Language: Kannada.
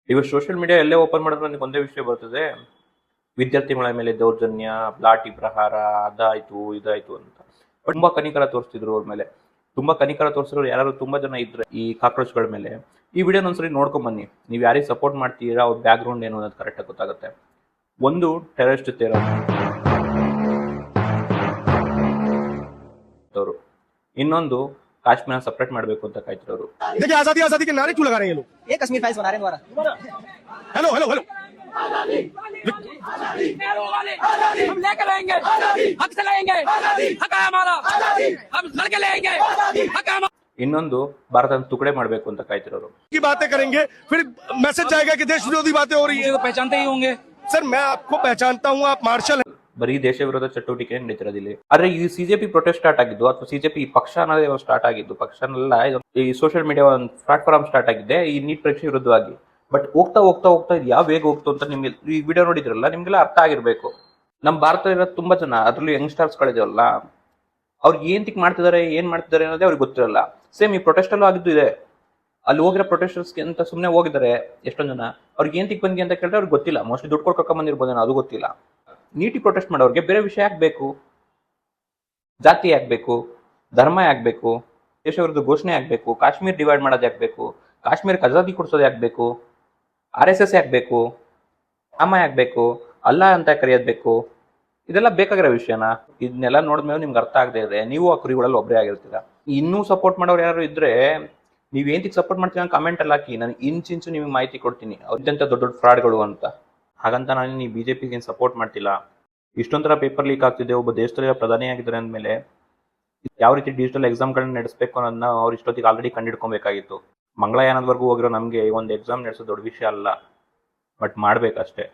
ಇವಾಗ ಸೋಷಿಯಲ್ ಮೀಡಿಯಾ ಎಲ್ಲೇ ಓಪನ್ ಮಾಡಿದ್ರೆ ನನಗೆ ಒಂದೇ ವಿಷಯ ಬರ್ತದೆ, ವಿದ್ಯಾರ್ಥಿಗಳ ಮೇಲೆ ದೌರ್ಜನ್ಯ, ಲಾಠಿ ಪ್ರಹಾರ, ಅದಾಯ್ತು ಇದಾಯ್ತು ಅಂತ. ತುಂಬಾ ಕನಿಕರ ತೋರಿಸ್ತಿದ್ರು ಅವ್ರ ಮೇಲೆ. ತುಂಬಾ ಕನಿಕರ ತೋರಿಸಿದ್ರು ಯಾರು ತುಂಬಾ ಜನ ಇದ್ರೆ ಈ ಕಾಕ್ರೋಚ್ಗಳ ಮೇಲೆ. ಈ ವಿಡಿಯೋನ ಒಂದ್ಸರಿ ನೋಡ್ಕೊಂಡ್ ಬನ್ನಿ. ನೀವು ಯಾರಿಗೆ ಸಪೋರ್ಟ್ ಮಾಡ್ತೀರಾ, ಅವ್ರ ಬ್ಯಾಕ್ ಗ್ರೌಂಡ್ ಏನು ಅನ್ನೋದು ಕರೆಕ್ಟಾಗಿ ಗೊತ್ತಾಗುತ್ತೆ. ಒಂದು ಟೆರರಿಸ್ಟ್ ಅವರು, ಇನ್ನೊಂದು ಕಾಶ್ಮೀರ ಸಪರೇಟ್ ಮಾಡಬೇಕು ಅಂತ ಕಾಯ್ತಿರೋರು. आजादी आजादी के नारे क्यों लगा रहे हैं ये लोग? ये कश्मीर फाइल्स बना रहे हैं दोबारा। हेलो हेलो हेलो हम लेकर आएंगे, हक से लाएंगे, हक है हमारा, हम लड़के लेंगे, हक है हमारा। ಇನ್ನೊಂದು ಭಾರತನ ತುಕಡೆ ಮಾಡಬೇಕು ಅಂತ ಕಾಯ್ತಿರೋರು. की बातें करेंगे फिर मैसेज जाएगा कि देश विरोधी बातें हो रही है। पहचानते ही होंगे सर मैं आपको पहचानता हूँ, आप मार्शल हैं। ಬರೀ ದೇಶ ವಿರೋಧ ಚಟುವಟಿಕೆ ನಡೀತಿರೋದಿಲ್ಲ. ಆದ್ರೆ ಈ ಸಿಜೆಪಿ ಪ್ರೊಟೆಸ್ಟ್ ಸ್ಟಾರ್ಟ್ ಆಗಿದ್ದು ಅಥವಾ ಸಿಜೆಪಿ ಪಕ್ಷ ಅನ್ನೋದೇ ಸ್ಟಾರ್ಟ್ ಆಗಿದ್ದು, ಪಕ್ಷನೆಲ್ಲ ಈ ಸೋಷಿಯಲ್ ಮೀಡಿಯಾ ಒಂದು ಪ್ಲಾಟ್ಫಾರ್ಮ್ ಸ್ಟಾರ್ಟ್ ಆಗಿದೆ ಈ ನೀಟ್ ಪರೀಕ್ಷೆ ವಿರುದ್ಧವಾಗಿ. ಬಟ್ ಹೋಗ್ತಾ ಹೋಗ್ತಾ ಹೋಗ್ತಾ ಇದು ಯಾವ ವೇಗ ಹೋಗ್ತು ಅಂತ ನಿಮ್ಗೆ ಈ ವಿಡಿಯೋ ನೋಡಿದ್ರಲ್ಲ, ನಿಮ್ಗೆಲ್ಲ ಅರ್ಥ ಆಗಿರ್ಬೇಕು. ನಮ್ಮ ಭಾರತದಲ್ಲಿ ಇರೋ ತುಂಬಾ ಜನ, ಅದ್ರಲ್ಲಿ ಯಂಗ್ಸ್ಟರ್ಸ್ಗಳಿದಾವಲ್ಲ, ಅವ್ರಿಗೆ ಏನ್ ಮಾಡ್ತಿದ್ದಾರೆ ಏನ್ ಮಾಡ್ತಿದ್ದಾರೆ ಅನ್ನೋದೇ ಅವ್ರಿಗೆ ಗೊತ್ತಿರಲ್ಲ. ಸೇಮ್ ಈ ಪ್ರೊಟೆಸ್ಟ್ ಅಲ್ಲೂ ಆಗಿದ್ದು ಇದೆ. ಅಲ್ಲಿ ಹೋಗಿರೋ ಪ್ರೊಟೆಸ್ಟರ್ಸ್ಗೆ ಅಂತ ಸುಮ್ಮನೆ ಹೋಗಿದ್ದಾರೆ ಎಷ್ಟೊಂದ್ ಜನ. ಅವ್ರಿಗೆ ಏನ್ ಬಂದಿ ಅಂತ ಕೇಳಿದ್ರೆ ಅವ್ರಿಗೆ ಗೊತ್ತಿಲ್ಲ. ಮೋಸ್ಟ್ಲಿ ದುಡ್ಡು ಕೊಡ್ಕೊಂಡ್ ಬಂದಿರ್ಬೋದೇನೋ, ಅದು ಗೊತ್ತಿಲ್ಲ. ನೀಟಿ ಪ್ರೊಟೆಸ್ಟ್ ಮಾಡೋರಿಗೆ ಬೇರೆ ವಿಷಯ ಯಾಕಬೇಕು? ಜಾತಿ ಯಾಕಬೇಕು? ಧರ್ಮ ಯಾಕಬೇಕು? ದೇಶ ವಿರುದ್ಧ ಘೋಷಣೆ ಯಾಕಬೇಕು? ಕಾಶ್ಮೀರ್ ಡಿವೈಡ್ ಮಾಡೋದು ಯಾಕಬೇಕು? ಕಾಶ್ಮೀರಕ್ಕೆ ಆಜಾದಿ ಕೊಡಿಸೋದು ಯಾಕಬೇಕು? RSS ಯಾಕಬೇಕು? ರಾಮ ಯಾಕಬೇಕು? ಅಲ್ಲ ಅಂತ ಕರೆಯೋದು ಬೇಕು? ಇದೆಲ್ಲ ಬೇಕಾಗಿರೋ ವಿಷಯನ? ಇದನ್ನೆಲ್ಲ ನೋಡಿದ್ಮೇಲೆ ನಿಮ್ಗೆ ಅರ್ಥ ಆಗದೆ ಇದೆ, ನೀವು ಆ ಕುರಿಗಳಲ್ಲಿ ಒಬ್ಬರೇ ಆಗಿರ್ತೀರ. ಇನ್ನೂ ಸಪೋರ್ಟ್ ಮಾಡೋರು ಯಾರು ಇದ್ರೆ ನೀವು ಏಂತಿಗೆ ಸಪೋರ್ಟ್ ಮಾಡ್ತೀವಿ ಕಮೆಂಟ್ ಅಲ್ಲಿ ಹಾಕಿ. ನಾನು ಇಂಚಿಂಚು ನಿಮ್ಗೆ ಮಾಹಿತಿ ಕೊಡ್ತೀನಿ ಅತ್ಯಂತ ದೊಡ್ಡ ದೊಡ್ಡ ಫ್ರಾಡ್ಗಳು ಅಂತ. ಹಾಗಂತ ನಾನು ಈ BJP ಏನು ಸಪೋರ್ಟ್ ಮಾಡ್ತಿಲ್ಲ. ಇಷ್ಟೊಂಥರ ಪೇಪರ್ ಲೀಕ್ ಆಗ್ತಿದೆ, ಒಬ್ಬ ದೇಶದಲ್ಲಿ ಪ್ರಧಾನಿ ಆಗಿದ್ದಾರೆ ಅಂದಮೇಲೆ ಯಾವ ರೀತಿ ಡಿಜಿಟಲ್ ಎಕ್ಸಾಮ್ಗಳನ್ನ ನಡೆಸಬೇಕು ಅನ್ನೋದನ್ನ ಅವ್ರು ಇಷ್ಟೊತ್ತಿಗೆ ಆಲ್ರೆಡಿ ಕಂಡಿಡ್ಕೊಬೇಕಾಗಿತ್ತು. ಮಂಗಳಯಾನದವರೆಗೂ ಹೋಗಿರೋ ನಮಗೆ ಒಂದು ಎಕ್ಸಾಮ್ ನಡೆಸೋದು ದೊಡ್ಡ ವಿಷಯ ಅಲ್ಲ, ಬಟ್ ಮಾಡ್ಬೇಕಷ್ಟೇ.